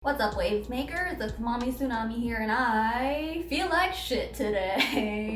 What's up, wave makers? It's Mommy Tsunami here, and I feel like shit today.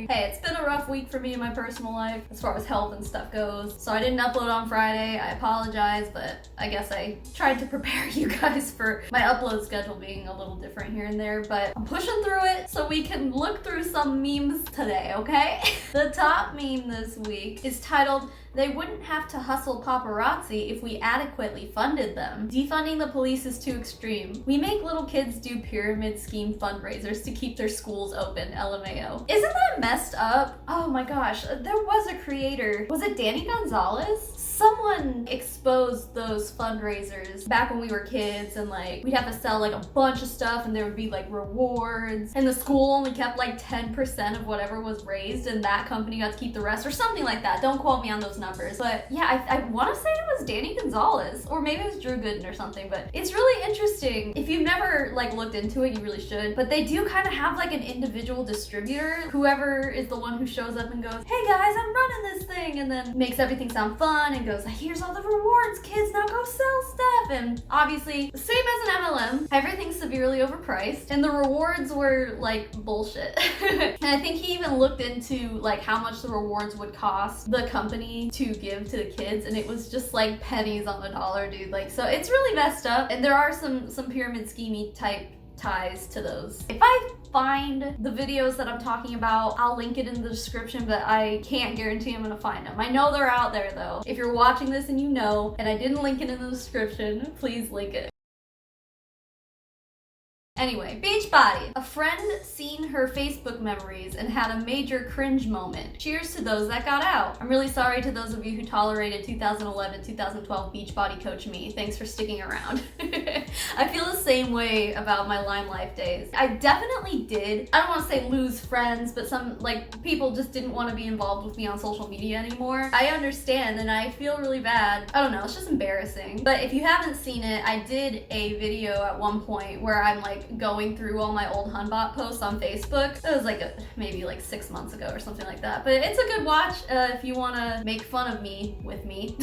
Hey, it's been a rough week for me in my personal life as far as health and stuff goes. So I didn't upload on Friday. I apologize, but I guess I tried to prepare you guys for my upload schedule being a little different here and there, but I'm pushing through it so we can look through some memes today, okay? The top meme this week is titled, "They wouldn't have to hustle paparazzi if we adequately funded them. Defunding the police is too extreme. We make little kids do pyramid scheme fundraisers to keep their schools open, LMAO." Isn't that messed up? Oh my gosh, there was a creator. Was it Danny Gonzalez? Someone exposed those fundraisers back when we were kids, and like we'd have to sell like a bunch of stuff and there would be like rewards, and the school only kept like 10% of whatever was raised and that company got to keep the rest or something like that. Don't quote me on those numbers, but yeah, I want to say it was Danny Gonzalez or maybe it was Drew Gooden or something, but it's really interesting. If you've never like looked into it, you really should, but they do kind of have like an individual distributor, whoever is the one who shows up and goes, "Hey guys, I'm running this thing," and then makes everything sound fun and goes, "Here's all the rewards, kids, now go sell stuff." And obviously, same as an MLM, everything's severely overpriced and the rewards were like bullshit. And I think he even looked into like how much the rewards would cost the company to give to the kids, and it was just like pennies on the dollar, dude. Like, so it's really messed up, and there are some pyramid schemey type ties to those. If I find the videos that I'm talking about, I'll link it in the description, but I can't guarantee I'm gonna find them. I know they're out there though. If you're watching this and you know, and I didn't link it in the description, please link it. Anyway, Beachbody. A friend seen her Facebook memories and had a major cringe moment. Cheers to those that got out. I'm really sorry to those of you who tolerated 2011-2012 Beachbody Coach me. Thanks for sticking around. I feel the same way about my Lime Life days. I definitely did, I don't want to say lose friends, but some like people just didn't want to be involved with me on social media anymore. I understand and I feel really bad. I don't know, it's just embarrassing. But if you haven't seen it, I did a video at one point where I'm like going through all my old Antibot posts on Facebook. It was like maybe like 6 months ago or something like that. But it's a good watch if you want to make fun of me with me.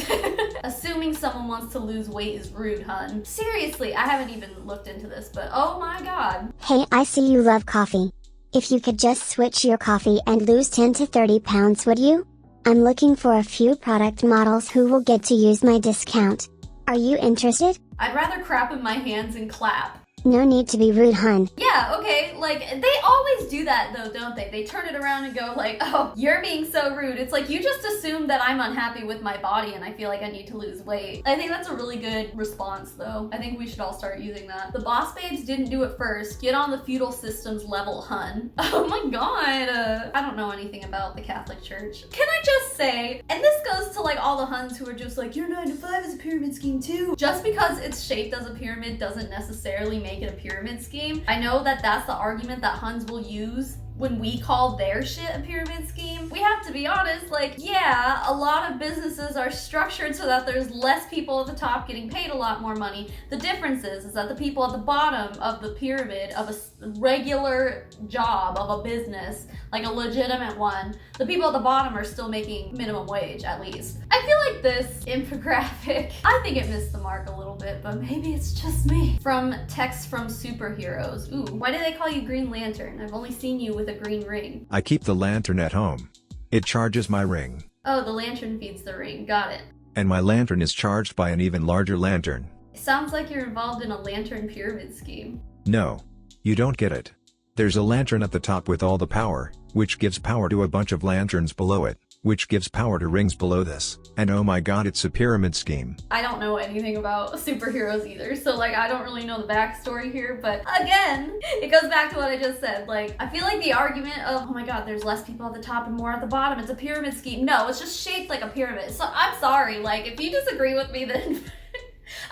Assuming someone wants to lose weight is rude, hun. Seriously, I haven't even looked into this, but oh my god. Hey, I see you love coffee. If you could just switch your coffee and lose 10 to 30 pounds, would you? I'm looking for a few product models who will get to use my discount. Are you interested? I'd rather crap in my hands and clap. No need to be rude, hun. Yeah, okay, like, they always do that though, don't they? They turn it around and go like, "Oh, you're being so rude." It's like, you just assume that I'm unhappy with my body and I feel like I need to lose weight. I think that's a really good response though. I think we should all start using that. The boss babes didn't do it first. Get on the feudal systems level, hun. Oh my god. I don't know anything about the Catholic Church. Can I just say, and this goes to like all the huns who are just like, "Your 9 to 5 is a pyramid scheme too." Just because it's shaped as a pyramid doesn't necessarily make it a pyramid scheme. I know that that's the argument that huns will use when we call their shit a pyramid scheme. We have to be honest, like, yeah, a lot of businesses are structured so that there's less people at the top getting paid a lot more money. The difference is that the people at the bottom of the pyramid of a regular job of a business, like a legitimate one, the people at the bottom are still making minimum wage, at least. I feel like this infographic, I think it missed the mark a little bit, but maybe it's just me. From Text from Superheroes. Ooh, why do they call you Green Lantern? I've only seen you with a green ring. I keep the lantern at home. It charges my ring. Oh, the lantern feeds the ring. Got it. And my lantern is charged by an even larger lantern. It sounds like you're involved in a lantern pyramid scheme. No. You don't get it. There's a lantern at the top with all the power, which gives power to a bunch of lanterns below it, which gives power to rings below this. And oh my god, it's a pyramid scheme. I don't know anything about superheroes either, so like I don't really know the backstory here, but again, it goes back to what I just said. Like, I feel like the argument of, "Oh my god, there's less people at the top and more at the bottom, it's a pyramid scheme." No, it's just shaped like a pyramid. So I'm sorry, like if you disagree with me, then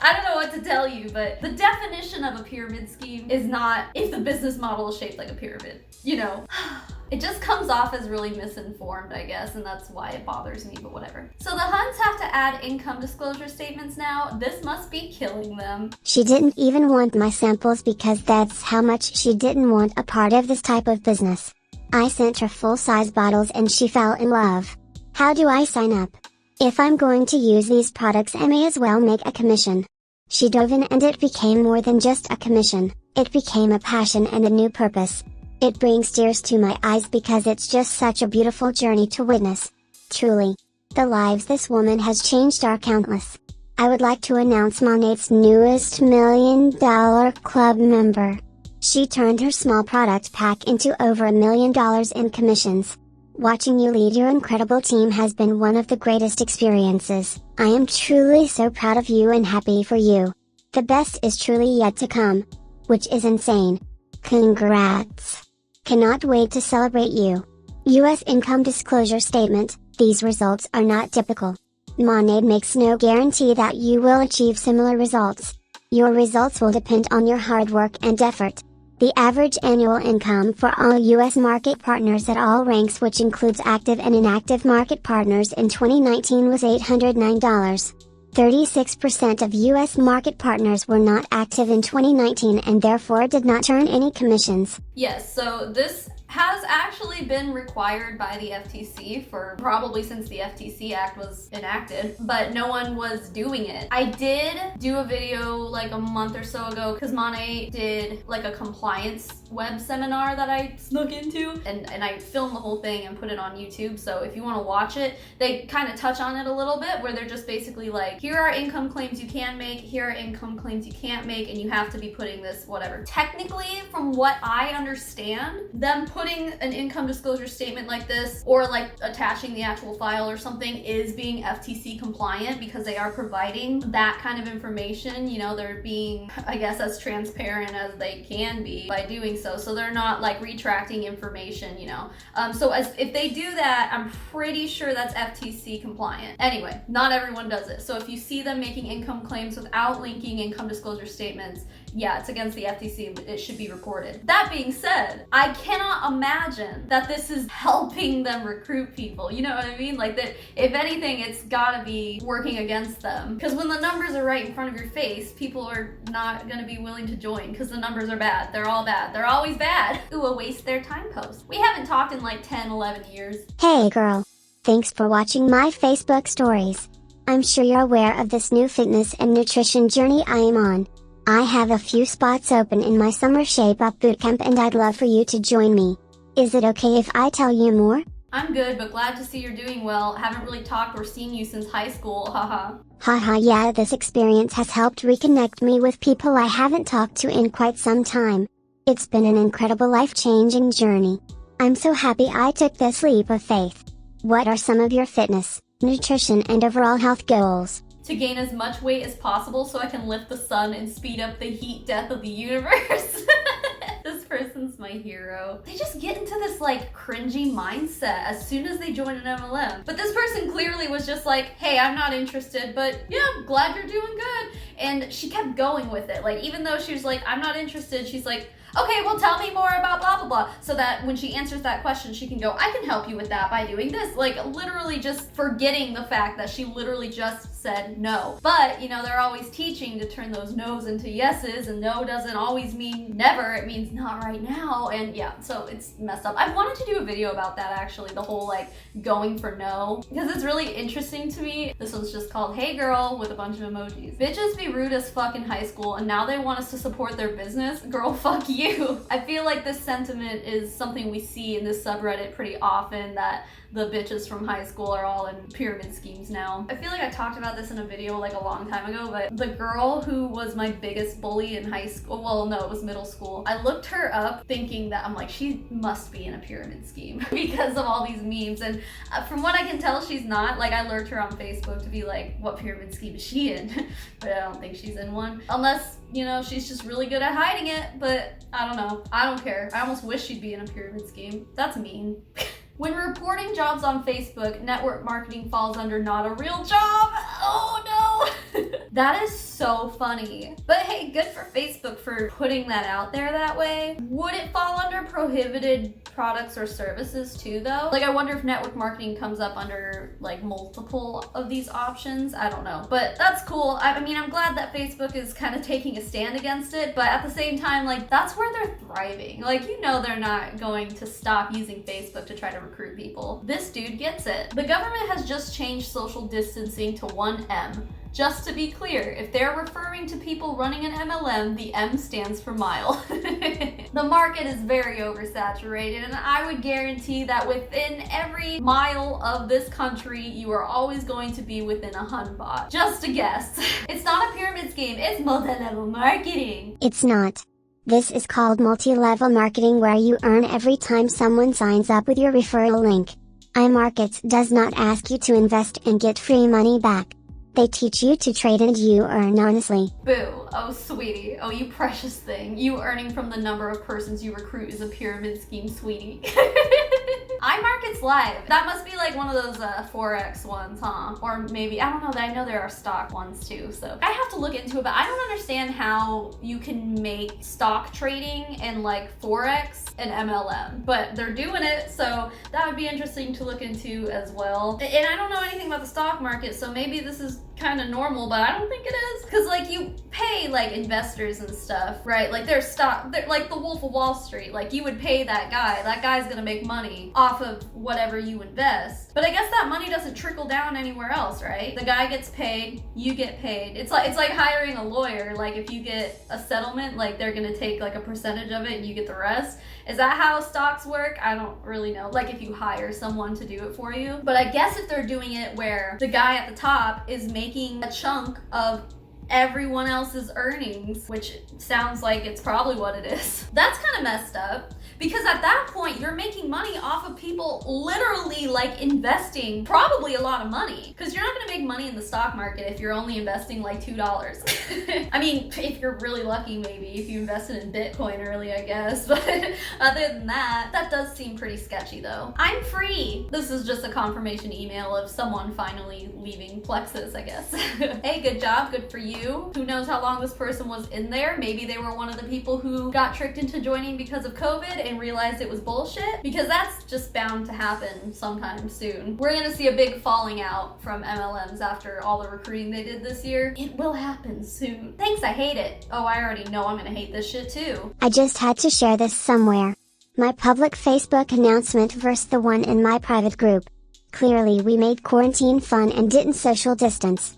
I don't know what to tell you, but the definition of a pyramid scheme is not if the business model is shaped like a pyramid, you know? It just comes off as really misinformed, I guess, and that's why it bothers me, but whatever. So the huns have to add income disclosure statements now. This must be killing them. She didn't even want my samples because that's how much she didn't want a part of this type of business. I sent her full-size bottles and she fell in love. How do I sign up? If I'm going to use these products, I may as well make a commission. She dove in and it became more than just a commission, it became a passion and a new purpose. It brings tears to my eyes because it's just such a beautiful journey to witness. Truly. The lives this woman has changed are countless. I would like to announce Monet's newest $1 million club member. She turned her small product pack into over $1 million in commissions. Watching you lead your incredible team has been one of the greatest experiences. I am truly so proud of you and happy for you. The best is truly yet to come. Which is insane. Congrats. Cannot wait to celebrate you. U.S. Income Disclosure Statement, these results are not typical. Monet makes no guarantee that you will achieve similar results. Your results will depend on your hard work and effort. The average annual income for all U.S. market partners at all ranks, which includes active and inactive market partners in 2019, was $809. 36% of U.S. market partners were not active in 2019 and therefore did not earn any commissions. Yes, so this has actually been required by the FTC for probably since the FTC Act was enacted, but no one was doing it. I did do a video like a month or so ago because Monet did like a compliance web seminar that I snuck into, and I filmed the whole thing and put it on YouTube. So if you want to watch it, they kind of touch on it a little bit where they're just basically like, here are income claims you can make, here are income claims you can't make, and you have to be putting this whatever. Technically, from what I understand, them putting an income disclosure statement like this or like attaching the actual file or something is being FTC compliant because they are providing that kind of information. You know, they're being, I guess, as transparent as they can be by doing so they're not like retracting information, you know. So if they do that, I'm pretty sure that's FTC compliant. Anyway, not everyone does it. So if you see them making income claims without linking income disclosure statements, yeah, it's against the FTC, but it should be reported. That being said, I cannot imagine that this is helping them recruit people. You know what I mean? Like that, if anything, it's gotta be working against them. Because when the numbers are right in front of your face, people are not gonna be willing to join because the numbers are bad. They're all bad. They're always bad. Ooh, a waste their time post. We haven't talked in like 10, 11 years. Hey girl. Thanks for watching my Facebook stories. I'm sure you're aware of this new fitness and nutrition journey I am on. I have a few spots open in my summer Shape Up bootcamp and I'd love for you to join me. Is it okay if I tell you more? I'm good, but glad to see you're doing well. Haven't really talked or seen you since high school, haha. Haha, yeah, this experience has helped reconnect me with people I haven't talked to in quite some time. It's been an incredible life-changing journey. I'm so happy I took this leap of faith. What are some of your fitness, nutrition and overall health goals? To gain as much weight as possible so I can lift the sun and speed up the heat death of the universe. This person's my hero. They just get into this like cringy mindset as soon as they join an MLM. But this person clearly was just like, hey, I'm not interested, but yeah, I'm glad you're doing good. And she kept going with it. Like, even though she was like, I'm not interested, she's like, okay, well tell me more about blah, blah, blah. So that when she answers that question, she can go, I can help you with that by doing this. Like literally just forgetting the fact that she literally just said no. But, you know, they're always teaching to turn those no's into yeses, and no doesn't always mean never. It means not right now. And yeah, so it's messed up. I wanted to do a video about that actually, the whole like going for no, because it's really interesting to me. This one's just called Hey Girl with a bunch of emojis. Bitches be rude as fuck in high school and now they want us to support their business. Girl, fuck you. I feel like this sentiment is something we see in this subreddit pretty often, that the bitches from high school are all in pyramid schemes now. I feel like I talked about this in a video like a long time ago, but the girl who was my biggest bully in high school, well no, it was middle school, I looked her up thinking that I'm like, she must be in a pyramid scheme because of all these memes, and from what I can tell, she's not. Like, I lurked her on Facebook to be like, what pyramid scheme is she in? But I don't think she's in one, unless, you know, she's just really good at hiding it. But I don't know, I don't care. I almost wish she'd be in a pyramid scheme. That's mean. When reporting jobs on Facebook, network marketing falls under not a real job. Oh no. That is so funny. But hey, good for Facebook for putting that out there that way. Would it fall under prohibited products or services too though? Like, I wonder if network marketing comes up under like multiple of these options. I don't know, but that's cool. I mean, I'm glad that Facebook is kind of taking a stand against it, but at the same time, like, that's where they're thriving. Like, you know, they're not going to stop using Facebook to try to recruit people. This dude gets it. The government has just changed social distancing to 1M. Just to be clear, if they're referring to people running an MLM, the M stands for mile. The market is very oversaturated, and I would guarantee that within every mile of this country, you are always going to be within a Antibot. Just a guess. It's not a pyramid scheme, it's multi-level marketing. It's not. This is called multi-level marketing, where you earn every time someone signs up with your referral link. iMarkets does not ask you to invest and get free money back. They teach you to trade and you earn honestly. Boo. Oh, sweetie. Oh, you precious thing. You earning from the number of persons you recruit is a pyramid scheme, sweetie. iMarkets Live. That must be like one of those Forex ones, huh? Or maybe, I don't know, I know there are stock ones too, so I have to look into it, but I don't understand how you can make stock trading and like Forex an MLM, but they're doing it, so that would be interesting to look into as well. And I don't know anything about the stock market, so maybe this is kind of normal, but I don't think it is, because like you pay like investors and stuff, right? Like their stock, they're like the Wolf of Wall Street, like you would pay that guy's gonna make money off of whatever you invest, but I guess that money doesn't trickle down anywhere else, right? The guy gets paid, you get paid. It's like hiring a lawyer. Like if you get a settlement, like they're gonna take like a percentage of it and you get the rest. Is that how stocks work? I don't really know. Like if you hire someone to do it for you. But I guess if they're doing it where the guy at the top is making a chunk of everyone else's earnings, which sounds like it's probably what it is, that's kind of messed up. Because at that point, you're making money off of people literally like investing probably a lot of money. Because you're not gonna make money in the stock market if you're only investing like $2. I mean, if you're really lucky, maybe, if you invested in Bitcoin early, I guess. But other than that, that does seem pretty sketchy though. I'm free. This is just a confirmation email of someone finally leaving Plexus, I guess. Hey, good job, good for you. Who knows how long this person was in there? Maybe they were one of the people who got tricked into joining because of COVID and realized it was bullshit, because that's just bound to happen sometime soon. We're gonna see a big falling out from MLMs after all the recruiting they did this year. It will happen soon. Thanks, I hate it. Oh, I already know I'm gonna hate this shit too. I just had to share this somewhere. My public Facebook announcement versus the one in my private group. Clearly we made quarantine fun and didn't social distance.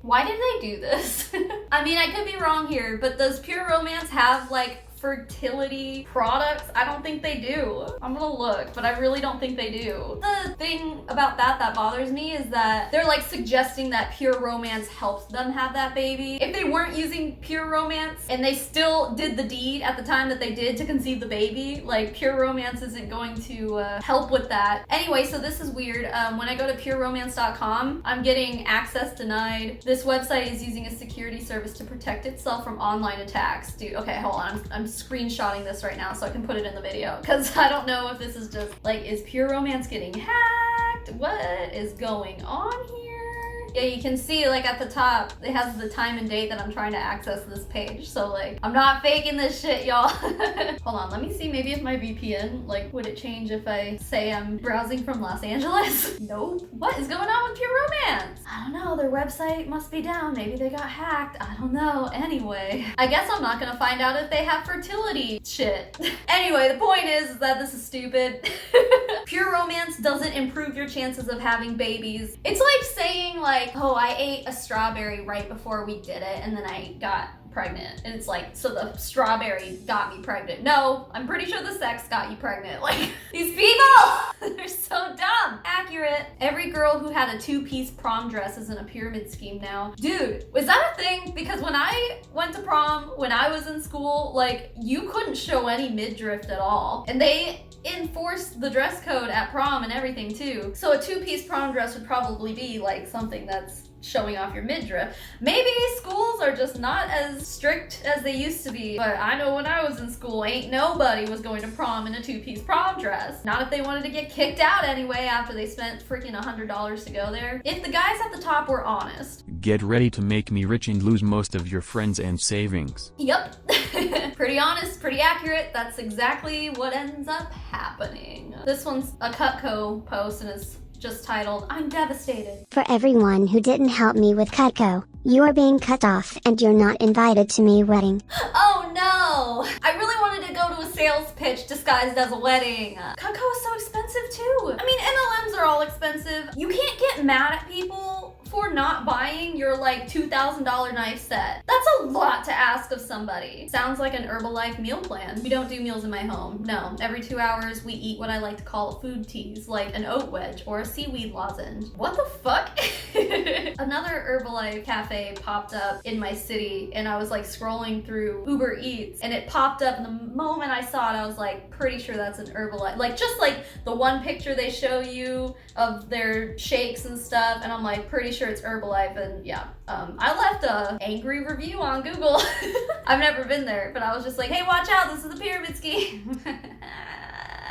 Why did they do this? I mean, I could be wrong here, but does Pure Romance have like fertility products? I don't think they do. I'm gonna look, but I really don't think they do. The thing about that bothers me is that they're like suggesting that Pure Romance helps them have that baby. If they weren't using Pure Romance and they still did the deed at the time that they did to conceive the baby, like Pure Romance isn't going to help with that. Anyway, so this is weird. When I go to pureromance.com, I'm getting access denied. This website is using a security service to protect itself from online attacks. Dude, okay, hold on. I'm screenshotting this right now so I can put it in the video, because I don't know if this is just like, is Pure Romance getting hacked? What is going on here? Yeah, you can see like at the top, it has the time and date that I'm trying to access this page. So like, I'm not faking this shit, y'all. Hold on, let me see, maybe if my VPN, like, would it change if I say I'm browsing from Los Angeles? Nope. What is going on with Pure Romance? I don't know, their website must be down. Maybe they got hacked. I don't know. Anyway, I guess I'm not gonna find out if they have fertility shit. Anyway, the point is that this is stupid. Pure Romance doesn't improve your chances of having babies. It's like saying like, oh, I ate a strawberry right before we did it and then I got pregnant. And it's like, so the strawberry got me pregnant. No, I'm pretty sure the sex got you pregnant. Like, these people, they're so dumb. Accurate. Every girl who had a two-piece prom dress is in a pyramid scheme now. Dude, was that a thing? Because when I went to prom, when I was in school, like, you couldn't show any midriff at all. And they enforced the dress code at prom and everything too. So a two-piece prom dress would probably be like something that's showing off your midriff. Maybe schools are just not as strict as they used to be, but I know when I was in school, ain't nobody was going to prom in a two-piece prom dress. Not if they wanted to get kicked out anyway after they spent freaking $100 to go there. If the guys at the top were honest. Get ready to make me rich and lose most of your friends and savings. Yep. Pretty honest, pretty accurate. That's exactly what ends up happening. This one's a Cutco post and it's just titled, I'm devastated. For everyone who didn't help me with Cutco, you are being cut off and you're not invited to me wedding. Oh no! I really wanted to go to a sales pitch disguised as a wedding. Cutco is so expensive expensive too. I mean, MLMs are all expensive. You can't get mad at people for not buying your like $2,000 knife set. That's a lot to ask of somebody. Sounds like an Herbalife meal plan. We don't do meals in my home. No, every 2 hours we eat what I like to call a food tease, like an oat wedge or a seaweed lozenge. What the fuck? Another Herbalife cafe popped up in my city and I was like scrolling through Uber Eats and it popped up, and the moment I saw it I was like, pretty sure that's an Herbalife. Like just like the one picture they show you of their shakes and stuff, and I'm like pretty sure it's Herbalife. And yeah, I left a angry review on Google. I've never been there, but I was just like, hey, watch out, this is the pyramid scheme.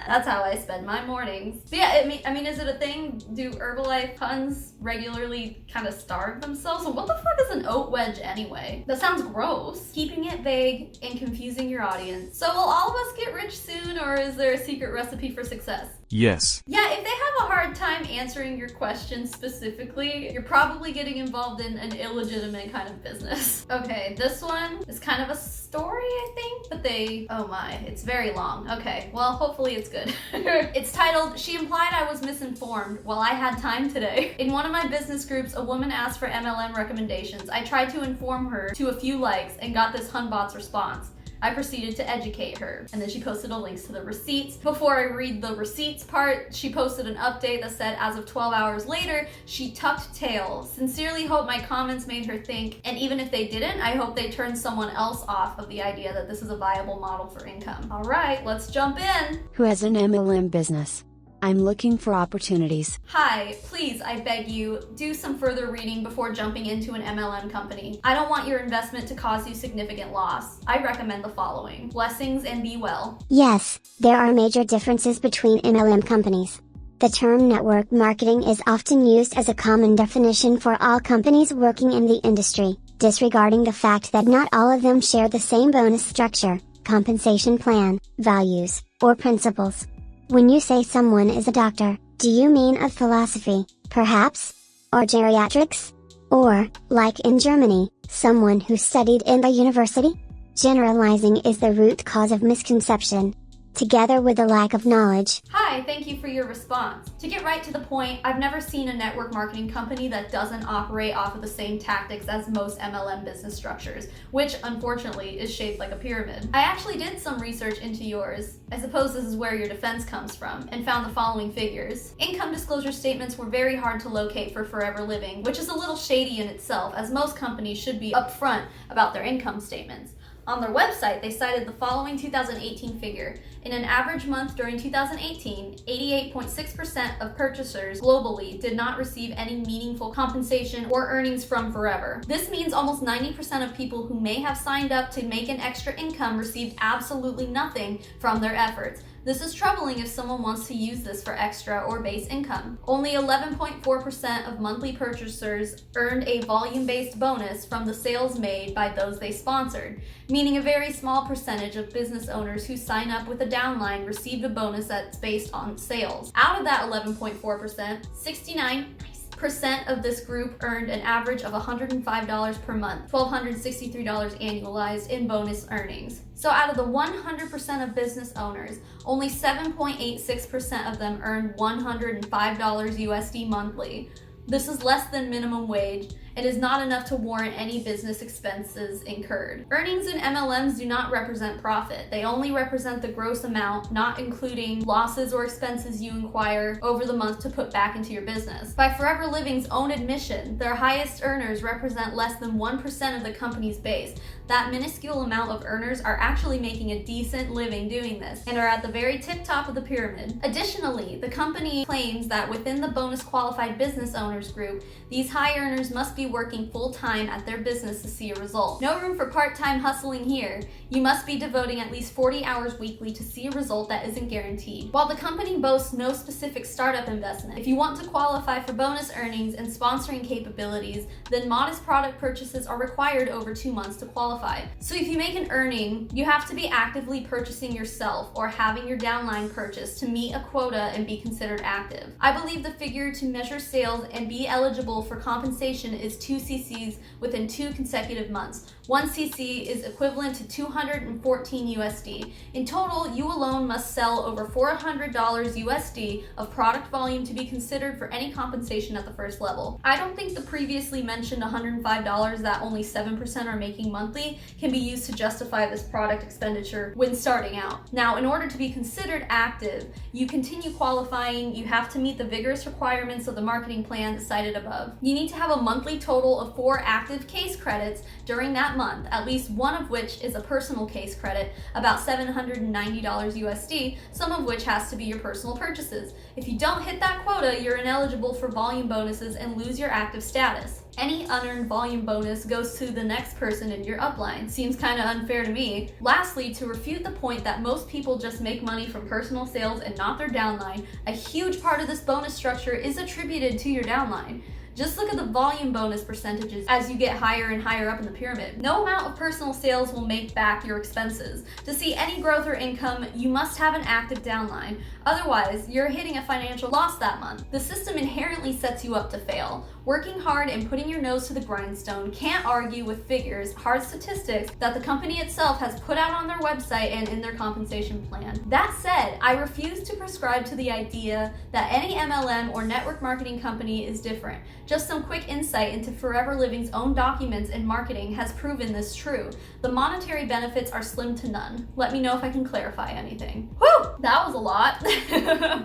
That's how I spend my mornings. But yeah, I mean, is it a thing? Do Herbalife puns regularly kind of starve themselves? And what the fuck is an oat wedge anyway? That sounds gross. Keeping it vague and confusing your audience. So will all of us get rich soon, or is there a secret recipe for success? Yes. Yeah, if they have a hard time answering your question specifically, you're probably getting involved in an illegitimate kind of business. Okay, this one is kind of a story, I think, but oh my, it's very long. Okay, well, hopefully it's good. It's titled, "She Implied I Was Misinformed While I Had Time Today." In one of my business groups, a woman asked for MLM recommendations. I tried to inform her to a few likes and got this Hunbot's response. I proceeded to educate her, and then she posted a link to the receipts. Before I read the receipts part, she posted an update that said, as of 12 hours later, she tucked tail. Sincerely hope my comments made her think, and even if they didn't, I hope they turned someone else off of the idea that this is a viable model for income. All right, let's jump in. Who has an MLM business? I'm looking for opportunities. Hi, please, I beg you, do some further reading before jumping into an MLM company. I don't want your investment to cause you significant loss. I recommend the following. Blessings and be well. Yes, there are major differences between MLM companies. The term network marketing is often used as a common definition for all companies working in the industry, disregarding the fact that not all of them share the same bonus structure, compensation plan, values, or principles. When you say someone is a doctor, do you mean of philosophy, perhaps? Or geriatrics? Or, like in Germany, someone who studied in the university? Generalizing is the root cause of misconception, together with the lack of knowledge. Hi, thank you for your response. To get right to the point, I've never seen a network marketing company that doesn't operate off of the same tactics as most MLM business structures, which unfortunately is shaped like a pyramid. I actually did some research into yours. I suppose this is where your defense comes from, and found the following figures. Income disclosure statements were very hard to locate for Forever Living, which is a little shady in itself, as most companies should be upfront about their income statements. On their website, they cited the following 2018 figure. In an average month during 2018, 88.6% of purchasers globally did not receive any meaningful compensation or earnings from Forever. This means almost 90% of people who may have signed up to make an extra income received absolutely nothing from their efforts. This is troubling if someone wants to use this for extra or base income. Only 11.4% of monthly purchasers earned a volume-based bonus from the sales made by those they sponsored, meaning a very small percentage of business owners who sign up with a downline received a bonus that's based on sales. Out of that 11.4%, 69% of this group earned an average of $105 per month, $1,263 annualized in bonus earnings. So out of the 100% of business owners, only 7.86% of them earned $105 USD monthly. This is less than minimum wage and is not enough to warrant any business expenses incurred. Earnings in MLMs do not represent profit. They only represent the gross amount, not including losses or expenses you incur over the month to put back into your business. By Forever Living's own admission, their highest earners represent less than 1% of the company's base. That minuscule amount of earners are actually making a decent living doing this and are at the very tip top of the pyramid. Additionally, the company claims that within the bonus qualified business owners group, these high earners must be working full-time at their business to see a result. No room for part-time hustling here. You must be devoting at least 40 hours weekly to see a result that isn't guaranteed. While the company boasts no specific startup investment, if you want to qualify for bonus earnings and sponsoring capabilities, then modest product purchases are required over 2 months to qualify. So if you make an earning, you have to be actively purchasing yourself or having your downline purchase to meet a quota and be considered active. I believe the figure to measure sales and be eligible for compensation is is 2 cc's within 2 consecutive months. 1 cc is equivalent to 214 USD. In total, you alone must sell over $400 USD of product volume to be considered for any compensation at the first level. I don't think the previously mentioned $105 that only 7% are making monthly can be used to justify this product expenditure when starting out. Now, in order to be considered active, you continue qualifying, you have to meet the vigorous requirements of the marketing plan cited above. You need to have a monthly total of 4 active case credits during that month, at least one of which is a personal case credit, about $790 USD, some of which has to be your personal purchases. If you don't hit that quota, you're ineligible for volume bonuses and lose your active status. Any unearned volume bonus goes to the next person in your upline. Seems kind of unfair to me. Lastly, to refute the point that most people just make money from personal sales and not their downline, a huge part of this bonus structure is attributed to your downline. Just look at the volume bonus percentages as you get higher and higher up in the pyramid. No amount of personal sales will make back your expenses. To see any growth or income, you must have an active downline. Otherwise, you're hitting a financial loss that month. The system inherently sets you up to fail. Working hard and putting your nose to the grindstone can't argue with figures, hard statistics that the company itself has put out on their website and in their compensation plan. That said, I refuse to prescribe to the idea that any MLM or network marketing company is different. Just some quick insight into Forever Living's own documents and marketing has proven this true. The monetary benefits are slim to none. Let me know if I can clarify anything. Whew! That was a lot.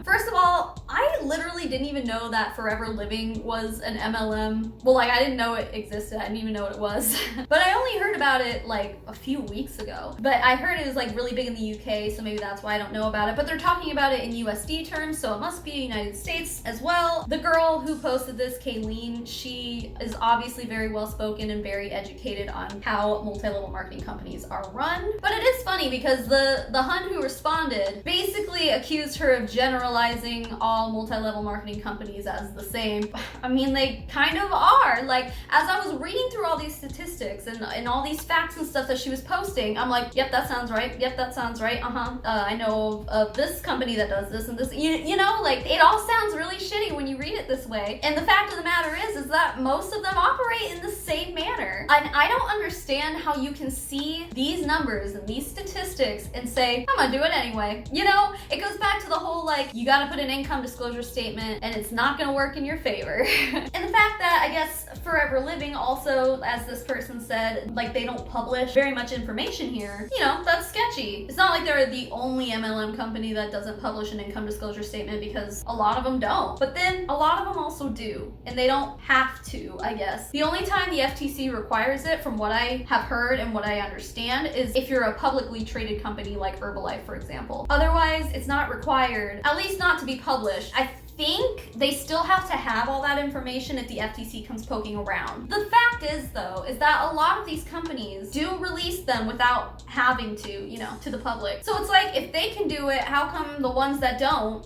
First of all, I literally didn't even know that Forever Living was an MLM. Well, like, I didn't know it existed. I didn't even know what it was. But I only heard about it like a few weeks ago. But I heard it was like really big in the UK, so maybe that's why I don't know about it. But they're talking about it in USD terms, so it must be United States as well. The girl who posted this, Kayleen, she is obviously very well spoken and very educated on how multi-level marketing companies are run. But it is funny because the hun who responded basically accused her of generalizing all multi-level marketing companies as the same. I mean, they kind of are. Like, as I was reading through all these statistics and all these facts and stuff that she was posting, I'm like, yep, that sounds right. Yep, that sounds right. I know of this company that does this and this. You know, like, it all sounds really shitty when you read it this way. And the fact of the matter is that most of them operate in the same manner. And I don't understand how you can see these numbers and these statistics and say, I'm gonna do it anyway. You know, it goes back to the whole, like, you gotta put an income disclosure statement and it's not gonna work in your favor. And the fact that, I guess, Forever Living also, as this person said, like, they don't publish very much information here, you know, that's sketchy. It's not like they're the only MLM company that doesn't publish an income disclosure statement, because a lot of them don't. But then a lot of them also do, and they don't have to, I guess. The only time the FTC requires it, from what I have heard and what I understand, is if you're a publicly traded company like Herbalife, for example. Otherwise, it's not required, at least not to be published. I think they still have to have all that information if the FTC comes poking around. The fact is, though, is that a lot of these companies do release them without having to, you know, to the public. So it's like, if they can do it, how come the ones that don't?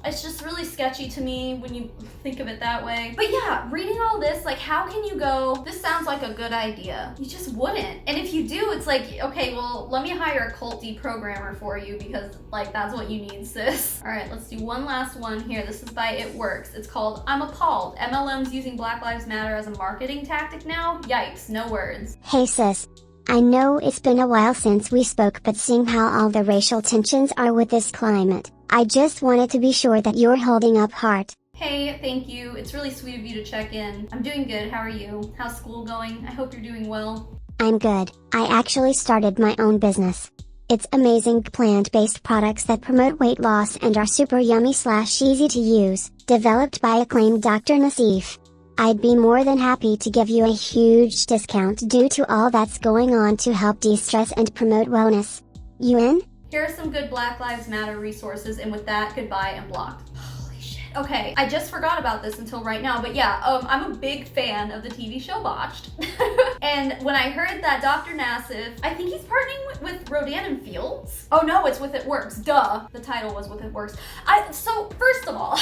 It's just really sketchy to me when you think of it that way. But yeah, reading all this, like, how can you go, this sounds like a good idea? You just wouldn't. And if you do, it's like, okay, well, let me hire a cult deprogrammer for you, because, like, that's what you need, sis. All right, let's do one last one here. This is by It Works. It's called I'm Appalled. MLMs using Black Lives Matter as a marketing tactic now? Yikes, no words. Hey sis. I know it's been a while since we spoke, but seeing how all the racial tensions are with this climate, I just wanted to be sure that you're holding up heart. Hey, thank you. It's really sweet of you to check in. I'm doing good. How are you? How's school going? I hope you're doing well. I'm good. I actually started my own business. It's amazing plant-based products that promote weight loss and are super yummy/easy to use, developed by acclaimed Dr. Nassif. I'd be more than happy to give you a huge discount due to all that's going on to help de-stress and promote wellness. You in? Here are some good Black Lives Matter resources, and with that, goodbye and blocked. Okay, I just forgot about this until right now, but yeah, I'm a big fan of the TV show Botched. And when I heard that Dr. Nassif, I think he's partnering with Rodan and Fields? Oh no, it's With It Works, duh. The title was With It Works. So first of all,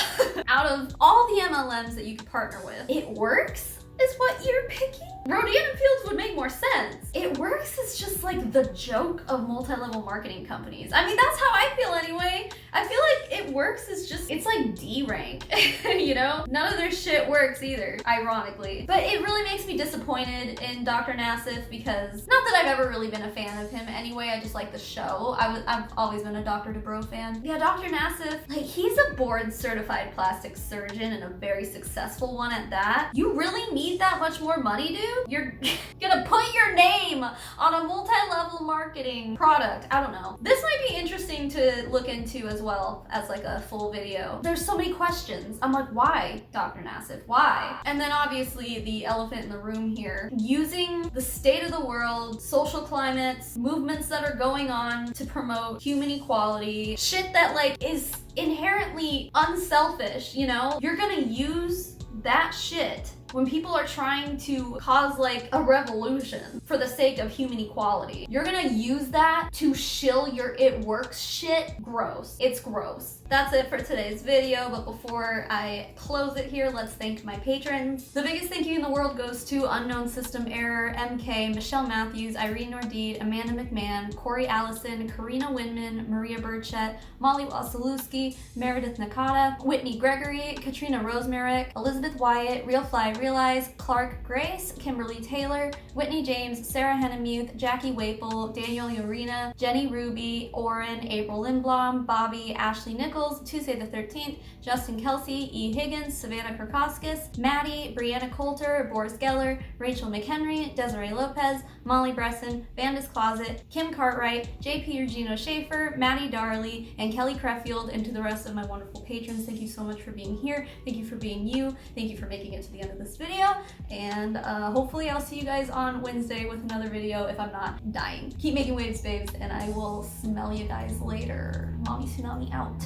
out of all the MLMs that you could partner with, It Works is what you're picking? Rhodium Fields would make more sense. It works as just like the joke of multi-level marketing companies. I mean, that's how I feel anyway. I feel like it works as just, it's like D rank, you know? None of their shit works either, ironically. But it really makes me disappointed in Dr. Nassif because, not that I've ever really been a fan of him anyway, I just like the show. I've always been a Dr. DeBro fan. Yeah, Dr. Nassif, like, he's a board certified plastic surgeon and a very successful one at that. You really need that much more money, dude? You're gonna put your name on a multi-level marketing product. I don't know. This might be interesting to look into as well as like a full video. There's so many questions. I'm like, why, Dr. Nassif? Why? And then obviously the elephant in the room here, using the state of the world, social climates, movements that are going on to promote human equality, shit that like is inherently unselfish, you know? You're gonna use that shit when people are trying to cause like a revolution for the sake of human equality. You're gonna use that to shill your it works shit. Gross. It's gross. That's it for today's video, but before I close it here, let's thank my patrons. The biggest thank you in the world goes to Unknown System Error, MK, Michelle Matthews, Irene Nordede, Amanda McMahon, Corey Allison, Karina Winman, Maria Burchett, Molly Wasilewski, Meredith Nakata, Whitney Gregory, Katrina Rosemarick, Elizabeth Wyatt, Real Fly Realize, Clark Grace, Kimberly Taylor, Whitney James, Sarah Hennemuth, Jackie Waple, Daniel Yorina, Jenny Ruby, Oren, April Lindblom, Bobby, Ashley Nichols, Tuesday the 13th, Justin Kelsey, E. Higgins, Savannah Kirkoskis, Maddie, Brianna Coulter, Boris Geller, Rachel McHenry, Desiree Lopez, Molly Bresson, Vanda's Closet, Kim Cartwright, JP Regino Schaefer, Maddie Darley, and Kelly Creffield, and to the rest of my wonderful patrons, thank you so much for being here. Thank you for being you. Thank you for making it to the end of this video, and hopefully I'll see you guys on Wednesday with another video if I'm not dying. Keep making waves, babes, and I will smell you guys later. Mommy Tsunami out.